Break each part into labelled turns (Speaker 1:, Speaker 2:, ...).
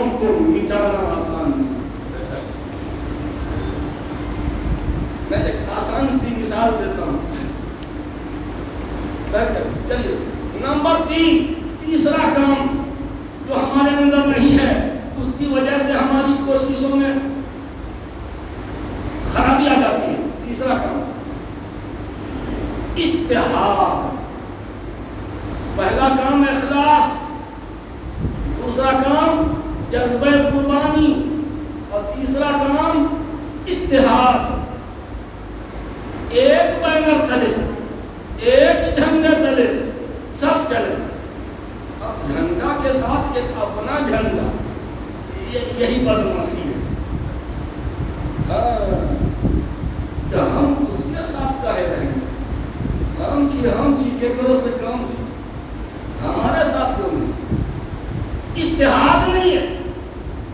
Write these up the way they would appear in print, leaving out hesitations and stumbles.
Speaker 1: कौम को मिटाना आसान नहीं। मैं एक आसान सी मिसाल देता हूँ। चलिए नंबर 3, तीसरा काम जो हमारे अंदर नहीं है, उसकी वजह से हमारी कोशिशों में खराबी आ जाती है। तीसरा काम इत्तेहाद। पहला काम इखलास, दूसरा काम जज्बे कुर्बानी और तीसरा काम इत्तेहाद। एक बैनर चले, एक झंडे चले, सब चले। अब झंडा के साथ एक अपना झंडा, यही बदमाशी है। तो हम उसके साथ काहे रहेंगे? हम छी केकरो से कम छी, हमारे साथ क्यों नहीं? इत्तेहाद नहीं है,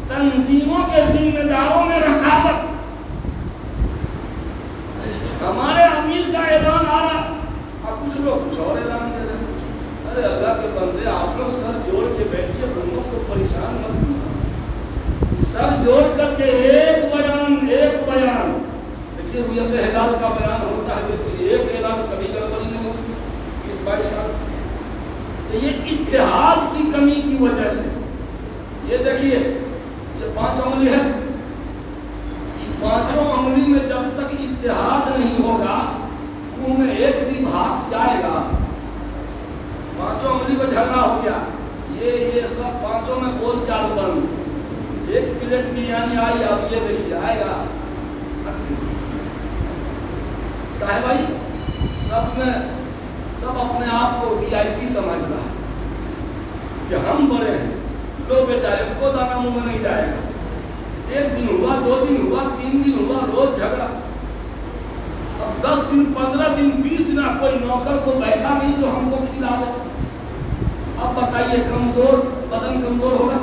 Speaker 1: तंजीमों के जिम्मेदारों में रकावत। हमारे अमीर का ऐलान आ रहा और कुछ लोग कुछ और ऐलान दे रहे हैं। अरे अल्लाह के बंदे, आप लोग सर जोड़ के बैठिए, लोगों को परेशान मत कीजिए। सर जोड़ करके एक बयान देखिए, रुयत हिलाल का बयान होता है, देखिए एक ऐलान कभी गड़बड़ी नहीं होती 20-22 साल से। तो ये इत्तेहाद की कमी की वजह से, ये देखिए ये 5 उंगली है, पांचों उंगली में जब तक इत्तेहाद नहीं होगा, मुंह में एक भी भाग जाएगा। पांचों उंगली को झगड़ा हो गया, ये सब पांचों में बोल चाल बंद। एक प्लेट बिरयानी आई, अब ये देखिए आएगा है भाई, सब अपने आप को VIP समझ रहा है कि हम बड़े हैं। लो बेटा, एक दाना मुंह में नहीं जाएगा। 1 दिन हुआ, 2 दिन हुआ, 3 दिन हुआ, रोज झगड़ा। अब 10 दिन, 15 दिन, 20 दिन कोई नौकर को बैठा नहीं जो हमको खिला दे। अब बताइए, कमजोर बदन कमजोर होगा?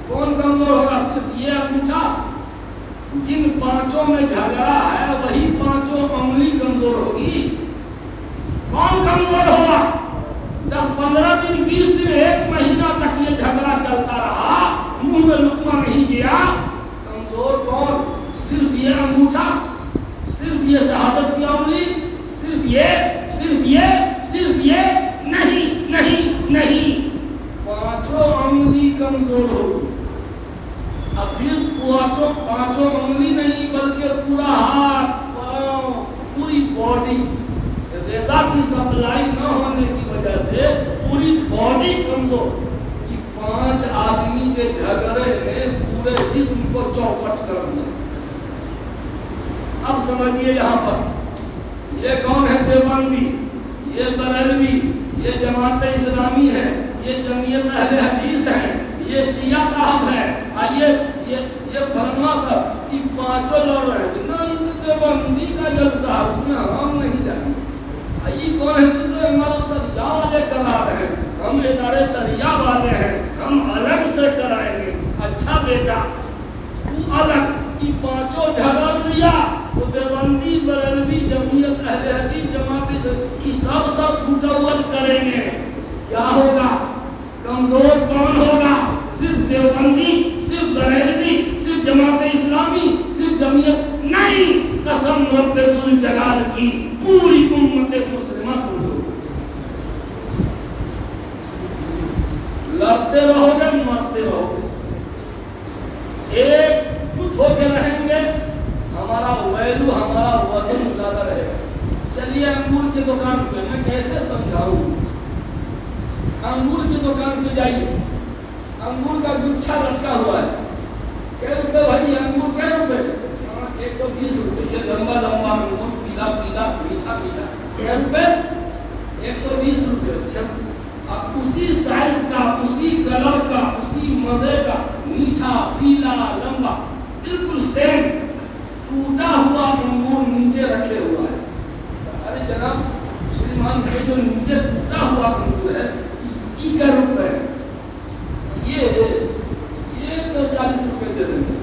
Speaker 1: कौन कमजोर होगा? सिर्फ ये अंगूठा। जिन पांचों में झगड़ा है, वही पांचों उंगली कमजोर होगी। कौन कमजोर होगा? 10-15 दिन, 20 दिन, 1 महीना तक ये झगड़ा चलता रहा, मुंह में लुकमा नहीं गया। कमजोर कौन? सिर्फ ये अंगूठा, सिर्फ ये शहादत की उंगली, सिर्फ ये नहीं, पांचों उंगली कमजोर होगी। अब फिर पांचों उंगली नहीं, बल्कि पूरा हाथ, पांव, पूरी बॉडी, रेजा की सप्लाई न होने की वजह से पूरी बॉडी कमजोर। 5 आदमी के झगड़े में पूरे जिस्म को चौपट कर दिया। अब समझिए, यहाँ पर ये कौन है? देवबंदी, ये बरेलवी, ये जमात इस्लामी है, ये जमीयत अहले हदीस है, ये शिया साहब है, ये फरमा साहब, ये पांचों लड़ रहे हैं। ना, ये देवबंदी का जलसा, उसमें हम नहीं जाएंगे। ये कौन है? तो हमारे सरिया वाले करा रहे हैं, हम इदारे सरिया वाले हैं, हम अलग से कराएंगे। अच्छा बेटा, तू अलग, ये पांचों झगड़ लिया तो देवबंदी, बरेलवी, जमीयत अहले हदीस, जमात ये सब फुटअवल करेंगे। क्या होगा? कमजोर कौन होगा? सिर्फ देवबंदी, सिर्फ बरेलवी, सिर्फ जमात इस्लामी, सिर्फ जमीयत नहीं, कसम रब्बे जुल जलाल की, पूरी उम्मत मुस्लिमा कमजोर। लड़ते रहोगे, मरते रहोगे, एकजुट होकर रहेंगे, हमारा वैल्यू, हमारा वजन ज्यादा रहेगा। चलिए अंगूर की दुकान पे, मैं कैसे समझाऊं? अंगूर की दुकान पे जाइए, अंगूर का गुच्छा लटका हुआ है। क्या रुपए भाई? अंगूर क्या रुपए? 120 रुपए। ये लंबा अंगूर, पीला मीठा। क्या रुपए? 120 रुपए। अच्छा, अब उसी साइज का, उसी कलर का, उसी मजे का, मीठा, पीला, लंबा, बिल्कुल सेम, टूटा हुआ अंगूर नीचे रखे हुआ है। अरे जनाब श्रीमान, ये जो नीचे टूटा हुआ अंगूर है, ये क्या रुपए है? ये तो 40 रुपए दे देंगे,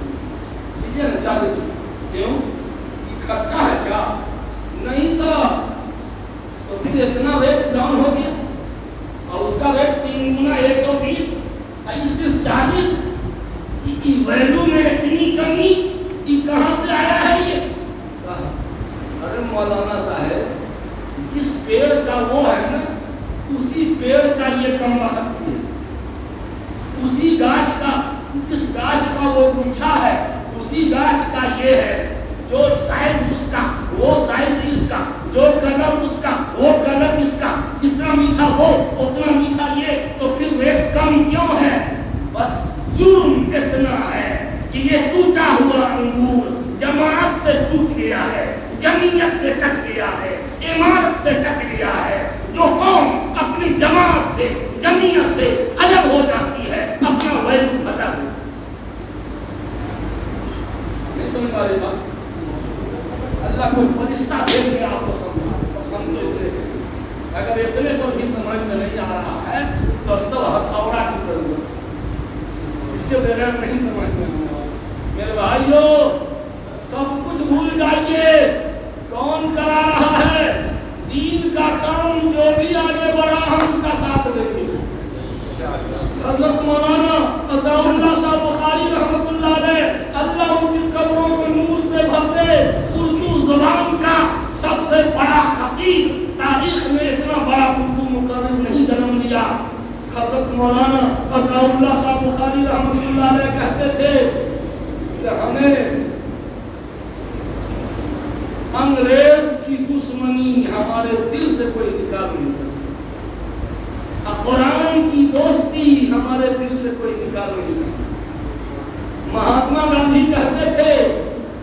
Speaker 1: ठीक है ना? 40 रुपए। क्यों? इकट्ठा है क्या? नहीं सर। तो फिर इतना रेट डाउन हो गया और उसका रेट 3 गुना 120, सिर्फ 40। वैल्यू में इतनी कमी, ये कहाँ से आया है ये? अरे मौलाना साहब, इस पेड़ का वो है ना, उसी पेड़ का ये कम महत्व है, उसी गाछ का, इस गाछ का वो गुच्छा है, उसी गाछ का ये है, जो साइज उसका वो साइज इसका, जो कलर उसका वो कलर इसका, जितना मीठा वो उतना मीठा ये, तो फिर रेट कम क्यों है? बस जुर्म इतना है कि ये टूटा हुआ अंगूर जमात से टूट गया है, जमीयत से कट गया है, इमारत से कट गया है। जो कौम अपनी जमात से जमीयत से अलग हो जाती है, अपना वैल्यू बता दो। समझ आ रही बात? अल्लाह को फरिश्ता भेजे आपको समझो। अगर इतने पर भी समझ में नहीं आ रहा है तो हथौड़ा की जरूरत है, इसके बगैर नहीं समझ में आ रहा। मेरे भाइयों, सब कुछ भूल जाइए, कौन करा रहा है दीन का काम, जो भी आगे बढ़ा हम उसका साथ देंगे। हज़रत मौलाना अताउल्लाह शाह बुखारी रहमतुल्लाह अलैह, अल्लाह उनकी कब्रों को नूर से भर दे, उर्दू ज़बान का सबसे बड़ा खतीब, तारीख में इतना बड़ा उर्दू मुकर्रिर नहीं जन्म लिया। हज़रत मौलाना अताउल्लाह शाह बुखारी रहमतुल्लाह अलैह कहते थे कि हमें अंग्रेज की दुश्मनी हमारे दिल से कोई निकाल नहीं सकता, कुरान की दोस्ती हमारे दिल से कोई निकाल नहीं सकता। महात्मा गांधी कहते थे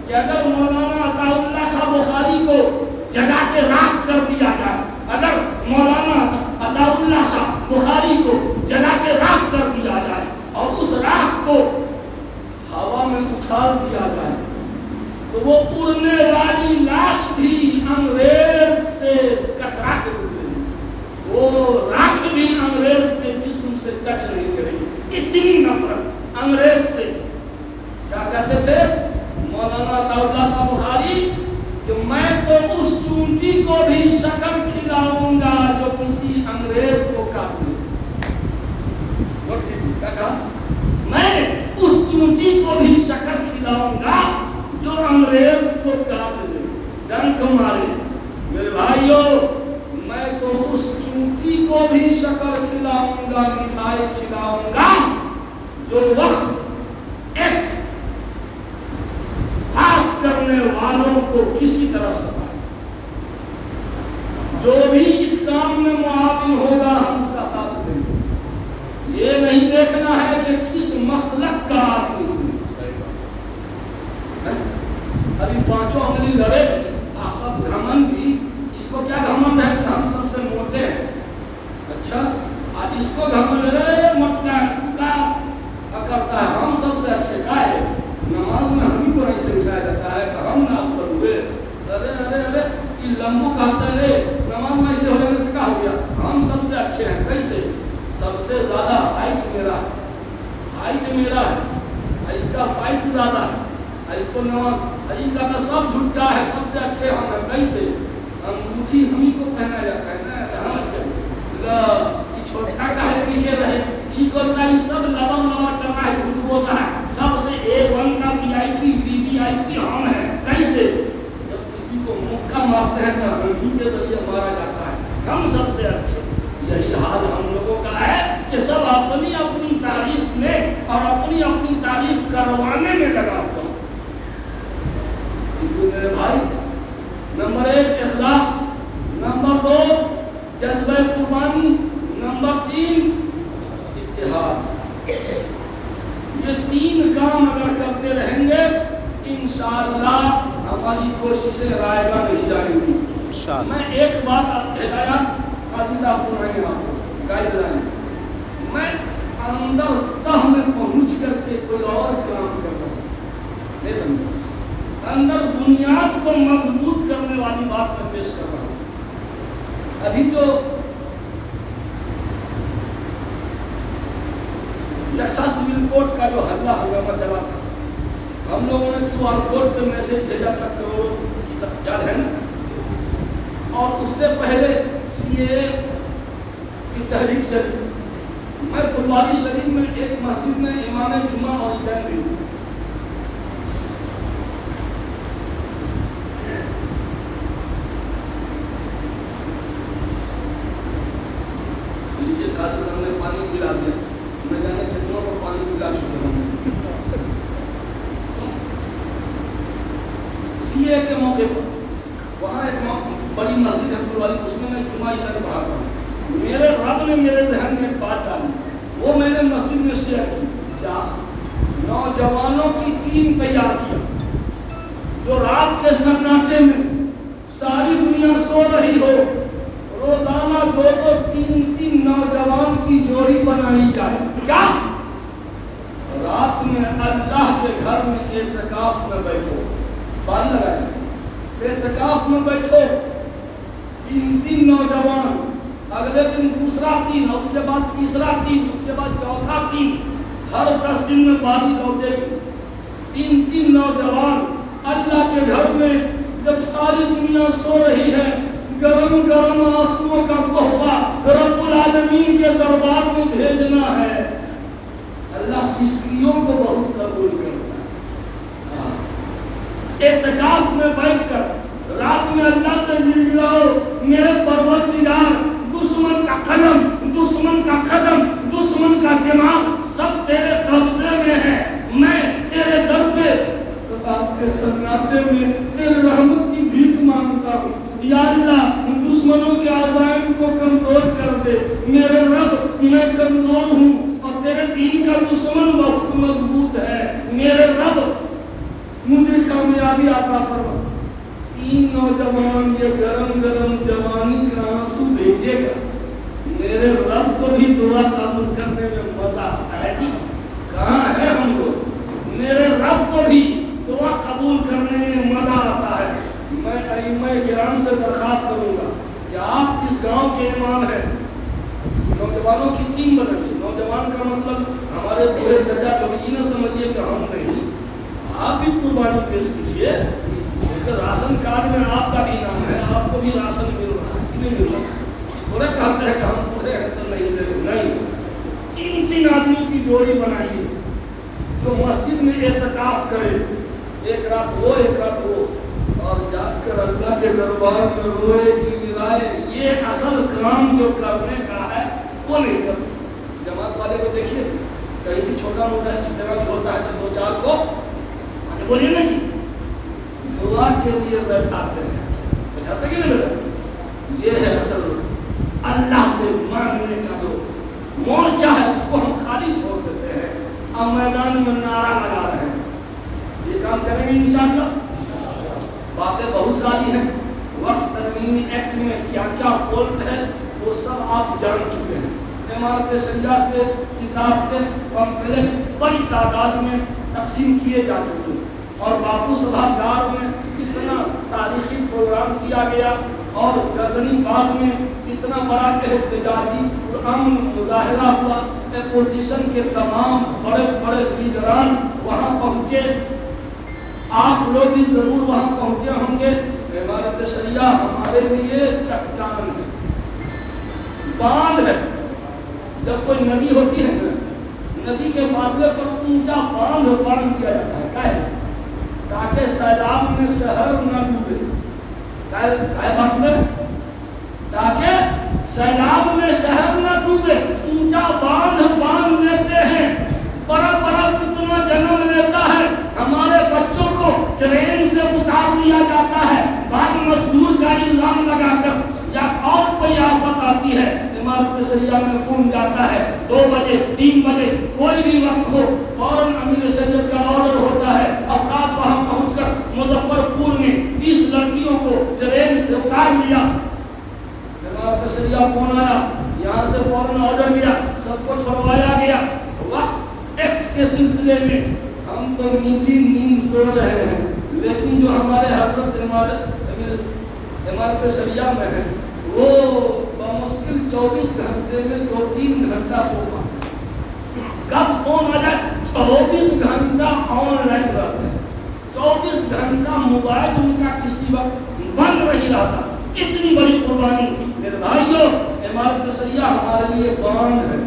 Speaker 1: कि अगर मौलाना अताउल्लाह शाह बुखारी को जला के राख कर दिया जाए, अगर मौलाना अताउल्लाह शाह बुखारी को जला के राख कर दिया जाए और उस राख को हवा में उछाल दिया जाए, तो वो उड़ने वाली लाश भी अंग्रेज से कतरा के गुजरेगी, वो राख भी अंग्रेज के जिस्म से टच नहीं करेगी। इतनी नफरत अंग्रेज से। क्या कहते थे मौलाना अताउल्लाह शाह बुखारी कि मैं तो उस चूंटी को भी शक्कर खिलाऊंगा जो किसी अंग्रेज को काट दे। क्या कहा? मैं उस चूंटी को भी शक्कर खिलाऊंगा जो अंग्रेज को काट दे, डंक मारे। मेरे भाइयों, मैं तो उस चूंटी को भी शक्कर खिलाऊंगा, मिठाई खिलाऊंगा जो वक्त एक पास करने वालों को किसी तरह सताए। जो भी इस काम में मुआविन होगा हम उसका साथ देंगे। ये नहीं देखना है कि किस मसलक का आदमी अभी पांचों अंगली लड़े, सब घमंडी, इसको क्या घमंड है कि हम सबसे मोटे हैं? अच्छा, आज इसको घमंड है मोटा का करता है, हम सबसे अच्छे का है। नमाज में हम ही को नहीं सिखाया जाता है कि हम ना अफसर हुए। अरे अरे अरे, ये लंबू कहता है नमाज में ऐसे होने से क्या हो गया? हम सबसे अच्छे हैं। कैसे? सबसे ज्यादा हाइट मेरा है, इसका फाइट ज्यादा है, इसको का तो सब झूठा है, सबसे अच्छे हम हैं। कैसे? अंगूठी हम ही को पहना जाता है ना, हम अच्छे छोटा का है पीछे रहे, सब लवा कर रहा है, झूठ बोल रहा है, सबसे A1 का VIP VVIP हम हैं। कैसे? जब किसी को मुक्का मारते हैं तो अंगूठी के जरिए मारा जाता है, हम सबसे अच्छे। यही हाल हम लोगों का है कि सब अपनी अपनी तारीफ में और अपनी अपनी तारीफ करवाने में लगा हुआ। इसलिए मेरे भाई, नंबर 1 इखलास, नंबर 2 जज्बे कुर्बानी, नंबर 3 इत्तिहाद। ये 3 काम अगर करते रहेंगे इंशाअल्लाह हमारी कोशिशें रायगा नहीं जाएंगी। मैं एक बात हिदायत काजी साहब को नहीं आपको गाइडलाइन, मैं अंदर तह में पहुंच करके कोई और काम कर रहा हूँ, नहीं समझे? अंदर बुनियाद को मजबूत करने वाली बात मैं पेश कर रहा हूँ। अभी जो यशस्वी कोर्ट का जो हल्ला हंगामा चला था, हम लोगों ने QR कोड पे मैसेज भेजा था, करोड़ों की याद है ना? और उससे पहले CAA की तहरीक चली। मैं फुलवारी शरीफ में एक मस्जिद में इमाम जुमा और इमाम भी हूँ। سی اے کے موقع پر وہاں ایک بڑی مسجد ہے پور والی، اس میں جمعہ ادھر پڑھا تھا. میرے رب نے میرے ذہن میں ایک بات ڈالی، وہ میں نے مسجد میں شیئر کی. کیا؟ نوجوانوں کی ٹیم تیار کیا جو رات کے سناٹے میں ساری دنیا سو رہی ہو، روزانہ 2-3 نوجوان کی جوڑی بنائی جائے. کیا؟ رات میں اللہ کے گھر میں اعتکاف میں بیٹھو، بال لگائے، اعتکاف میں بیٹھو، 3 نوجوان، اگلے دن دوسرا ٹیم، اس کے بعد تیسرا ٹیم، اس کے بعد چوتھا ٹیم، ہر 10 دن میں باری لوٹے گی. 3 نوجوان اللہ کے گھر میں جب ساری دنیا سو رہی ہے، گرم گرم آنسوؤں کا تحفہ رب العالمین کے دربار میں بھیجنا ہے. اللہ سیسیوں کو بہت قبول کرتا ہے. اعتکاف میں بیٹھ کر رات میں اللہ سے مل جاؤ، میرے پروردگار، دشمن کا قلم، دشمن کا قدم، دشمن کا دماغ سب تیرے قبضے میں ہے. میں تیرے در پہ آپ کے سناٹے میں تیرے رحمت کی بھیک مانگتا ہوں. یا اللہ دشمنوں کے عزائم کو کمزور کر دے. میرے رب میں کمزور ہوں اور تیرے دین کا دشمن بہت مضبوط ہے. میرے رب مجھے کامیابی عطا فرما. 3 نوجوان یہ گرم گرم جوانی کا آنسو بھیجے گا، میرے رب کو بھی دعا قبول کرنے میں مزہ آتا ہے. جی کہاں ہے ہم لوگ؟ میرے رب کو بھی دعا قبول کرنے میں مزہ آتا ہے. میں ائمہ کرام سے درخواست کروں گا کہ آپ اس گاؤں کے امام ہیں، نوجوانوں کی ٹیم بنائیے. نوجوان کا مطلب ہمارے بوڑھے چچا کبھی نہ سمجھیے کہ ہم نہیں، آپ بھی قربانی پیش کیجیے. راشن کارڈ میں آپ کا بھی نام ہے، آپ کو بھی راشن مل رہا ہے کہ نہیں مل رہا؟ تھوڑے کہتے ہیں کہ ہم پورے ہیں تو نہیں دے رہے. نہیں، 3 آدمی کی جوڑی بنائیے جو مسجد میں اعتکاف کرے، ایک رات وہ ایک رات وہ، اور جا کر اللہ کے دربار میں روئے گرائے. یہ اصل کام جو کرنے کا ہے وہ نہیں کرتے. جماعت والے کو دیکھیے، کہیں بھی چھوٹا موٹا اجتماع ہوتا ہے تو 2-4 کو بولیے نا جی دعا کے لیے بیٹھاتے ہیں. بیٹھاتے کہ نہیں بیٹھاتے؟ یہ ہے اصل اللہ سے مانگنے کا جو مورچہ ہے، اس کو ہم خالی چھوڑ دیتے ہیں. اب میدان میں نعرہ لگا رہے ہیں. یہ کام کریں گے انشاءاللہ. باتیں بہت ساری ہیں. وقت ترمیمی ایکٹ میں کیا کیا فالٹ ہے وہ سب آپ جان چکے ہیں. عمارت شریعہ سے کتاب سے پمفلٹ بڑی تعداد میں تقسیم کیے جا چکے ہیں، اور باپو سبھاگار میں اتنا تاریخی پروگرام کیا گیا، اور گزنی باغ میں اتنا بڑا احتجاجی مظاہرہ ہوا. اپوزیشن کے تمام بڑے بڑے لیڈران وہاں پہنچے. آپ لوگ بھی ضرور وہاں پہنچے ہوں گے. عمارت شریعہ ہمارے لیے چٹان ہے، باندھ ہے. جب کوئی ندی ہوتی ہے نا، ندی کے فاصلے پر اونچا باندھ کیا جاتا ہے. کیا ہے؟ تاکہ سیلاب میں شہر نہ ڈوبے. تاکہ سیلاب میں شہر نہ ڈوبے اونچا باندھ دیتے ہیں. بڑا بڑا کتنا جنم لیتا ہے. ہمارے بچوں کو ٹرین سے اتار دیا جاتا ہے، بعد مزدور کا الزام لگا کر، یا اور کوئی آفت آتی ہے. عمارت شریعہ میں فون جاتا ہے 2 بجے 3 بجے کوئی بھی وقت ہو، فوراً امیر شریعت کا آرڈر ہوتا ہے. افراد وہاں پہنچ کر مظفر پور میں 20 لڑکیوں کو ٹرین سے اتار لیا. عمارت شریعہ فون آیا، یہاں سے فوراً آرڈر لیا، سب کو چھڑوایا گیا. وقت ایکٹ کے سلسلے میں ہم تو نیچی نیند سو رہے ہیں، لیکن جو ہمارے حضرت عمارت شریعہ میں ہے وہ بمشکل 24 گھنٹے میں 2-3 گھنٹہ سو پاتے. کب فون آ جائے 24 گھنٹہ آن لائن رہتے ہیں. 24 گھنٹہ موبائل ان کا کسی وقت بند نہیں رہتا. اتنی بڑی قربانی. میرے بھائیو، عمارت شریعہ ہمارے لیے باندھ ہے.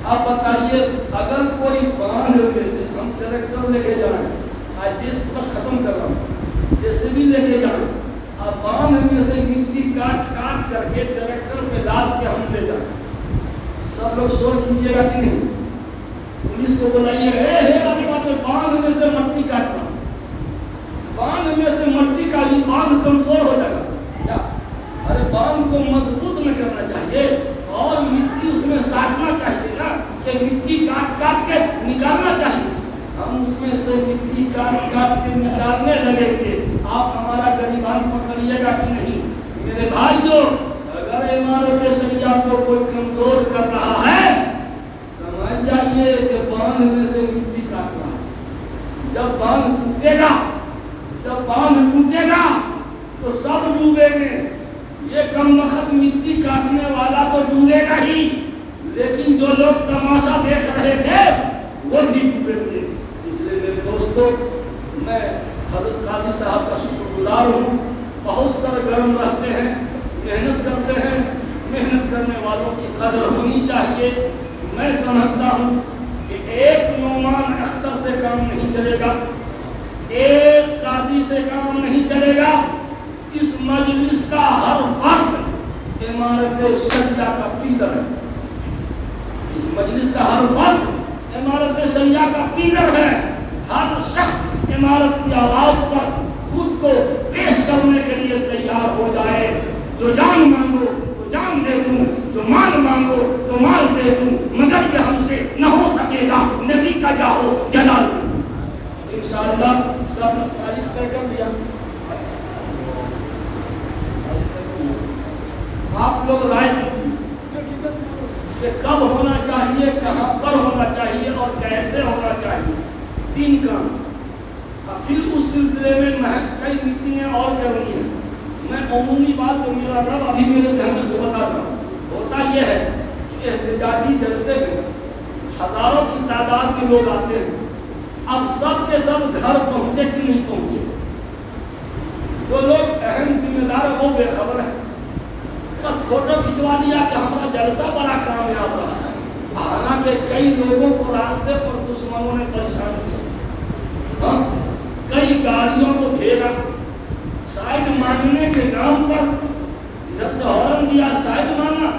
Speaker 1: آپ بتائیے، اگر کوئی باندھ جیسے ہم ٹریکٹر لے کے جائیں، آج جس بس ختم کر رہا ہوں، جیسے بھی لے کے جائیں، آپ باندھ میں سے مٹی کاٹ کر کے ٹریکٹر پہ لاد کے ہم لے جائیں. سب لوگ شور کیجیے گا کہ نہیں؟ पुलिस को बुलाइए, अभी बात में बांध में से मट्टी काटना, बांध में से मट्टी का ही बांध कमजोर हो जाएगा क्या? अरे बांध को मजबूत न करना चाहिए और मिट्टी उसमें साटना चाहिए ना, कि मिट्टी काट काट के निकालना चाहिए। हम उसमें से मिट्टी काट काट के निकालने लगेंगे, आप हमारा गरीबान पकड़िएगा कि नहीं? मेरे भाइयों, अगर इमारत शरिया को कोई कमजोर कर रहा है, समझ जाइए कि बांध में से मिट्टी काट रहा है। जब बांध टूटेगा, जब बांध टूटेगा तो सब डूबेंगे। ये कम वक्त मिट्टी काटने वाला तो डूबेगा ही, लेकिन जो लोग तमाशा देख रहे थे वो भी डूबेंगे। इसलिए मेरे दोस्तों, मैं हज़रत काजी साहब का शुक्रगुजार हूँ। बहुत सरगर्म रहते हैं, मेहनत करते हैं, मेहनत करने वालों की कदर होनी चाहिए। मैं समझता हूँ कि एक नौमान अख्तर से काम नहीं चलेगा, एक काजी से काम नहीं चलेगा। इस मजलिस का हर फर्द इमारत शरिया का पिलर है। इस मजलिस का हर फर्द इमारत शरिया का पिलर है। हर शख्स इमारत की आवाज पर खुद को पेश करने के लिए तैयार हो जाए। जो जान मांगो तो जान दे दूं, जो माल मांगो तो माल दे दूं, मगर ये हमसे न हो सकेगा, नबी का जाओ जलाल। इंशाअल्लाह सब तारीख तय कर दिया। आप लोग राय दीजिए कि कब होना चाहिए, कहाँ पर होना चाहिए और कैसे होना चाहिए। 3 काम। फिर उस सिलसिले में मैं कई मीटिंगें और करनी है। मैं अमूमी बात जो मेरा रब अभी मेरे घर में बताता हूँ। होता यह है कि एहतजाजी जलसे में हजारों की तादाद में लोग आते हैं। अब सब के सब घर पहुंचे कि नहीं पहुंचे, जो लोग अहम जिम्मेदार है वो बेखबर है। बस फोटो खिंचवा दिया कि हमारा जलसा बड़ा कामयाब रहा है। हालांकि कई लोगों को रास्ते पर दुश्मनों ने परेशान किया, कई गाड़ियों को घेरा, साइड मांगने के नाम पर इधर से हॉर्न दिया, साइड मांगा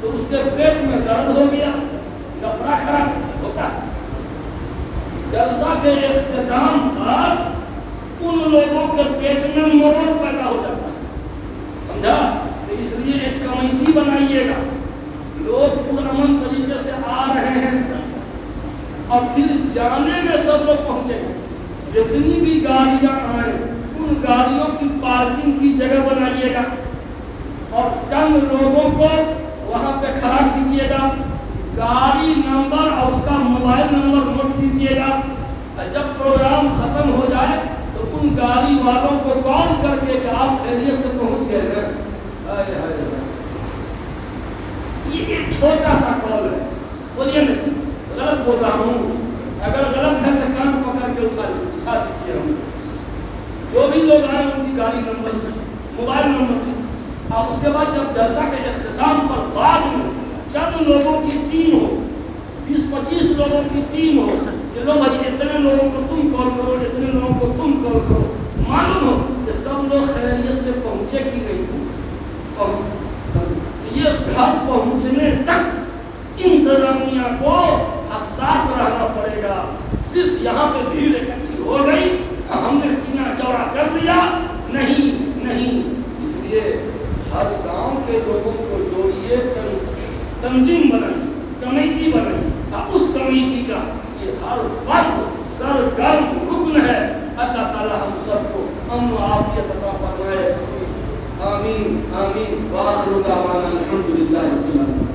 Speaker 1: तो उसके पेट में दर्द हो गया, गफरा खराब होता। जलसा के इख्तिताम पर उन लोगों के पेट में मोर पैदा हो जाता है, समझा? तो इसलिए एक कमेटी बनाइएगा। लोग पुरअमन तरीके से आ रहे हैं और फिर जाने में सब लोग पहुंचेंगे। जितनी भी गाड़ियां आए उन गाड़ियों की पार्किंग की जगह बनाइएगा और चंद लोगों को वहां पे खड़ा कीजिएगा। गाड़ी नंबर और उसका मोबाइल नंबर नोट कीजिएगा। जब प्रोग्राम खत्म हो जाए तो उन गाड़ी वालों को कॉल करके कि आप खैरियत से पहुंच गए हैं। ये एक छोटा सा कॉल है, बोलिए ना जी, गलत बोल रहा हूँ? अगर गलत है तो कान पकड़ के उठा दीजिए। हम जो भी लोग आए उनकी गाड़ी नंबर, मोबाइल नंबर, और उसके बाद जब जलसा के इख्तिताम पर बाद में चंद लोगों की टीम हो, 20-25 लोगों की टीम हो कि लो भाई इतने लोगों को तुम कॉल करो, इतने लोगों को तुम कॉल करो, मालूम हो कि सब लोग खैरियत से पहुंचे कि नहीं। ये घर पहुंचने तक इंतजामिया को हसास रहना पड़ेगा। सिर्फ यहाँ पे भीड़ इकट्ठी हो गई, हमने सीना चौड़ा कर लिया, नहीं नहीं। इसलिए हर गांव के लोगों को जोड़िए, तंजीम बनाई, कमेटी बनाई, और उस कमेटी का ये हर फर्द सरगर्म रुकन है। अल्लाह ताला हम सबको अमन आफियत अता फरमाए। आमीन आमीन। व आखिरु दावाना अल्हम्दुलिल्लाहि रब्बिल आलमीन।